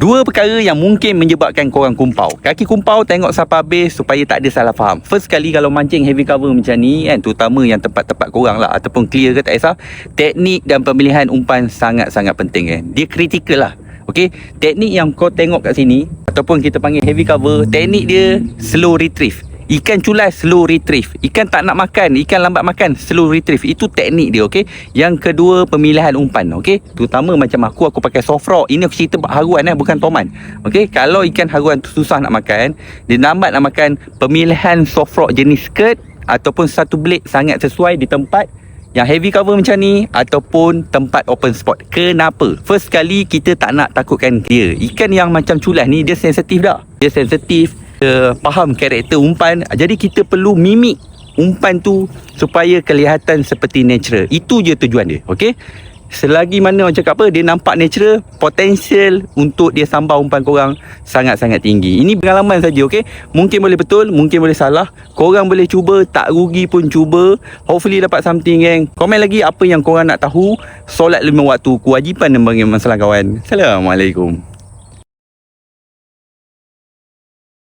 Dua perkara yang mungkin menyebabkan korang kumpau. Kaki kumpau tengok sampai habis supaya tak ada salah faham. First kali kalau mancing heavy cover macam ni kan, terutama yang tempat-tempat korang lah ataupun clear ke tak kisah, teknik dan pemilihan umpan sangat-sangat penting kan. Dia kritikal lah. Okey, teknik yang kau tengok kat sini ataupun kita panggil heavy cover, teknik dia slow retrieve. Ikan culas slow retrieve. Ikan tak nak makan, ikan lambat makan, slow retrieve. Itu teknik dia, okey. Yang kedua, pemilihan umpan, okey. Terutama macam aku pakai soft rock. Ini aku cerita haruan bukan toman. Okey, kalau ikan haruan tu susah nak makan, dia lambat nak makan, pemilihan soft rock jenis skirt ataupun satu blade sangat sesuai di tempat yang heavy cover macam ni ataupun tempat open spot. Kenapa? First kali kita tak nak takutkan dia. Ikan yang macam culas ni dia sensitif dah. Dia sensitif, faham karakter umpan. Jadi kita perlu mimik umpan tu supaya kelihatan seperti natural. Itu je tujuan dia, okey? Selagi mana orang cakap apa, dia nampak natural, potensial untuk dia sambar umpan korang sangat-sangat tinggi. Ini pengalaman saja, okey? Mungkin boleh betul, mungkin boleh salah. Korang boleh cuba, tak rugi pun cuba. Hopefully dapat something, geng. Komen lagi apa yang korang nak tahu. Solat 5 waktu, kewajipan dan bagi masalah kawan. Assalamualaikum.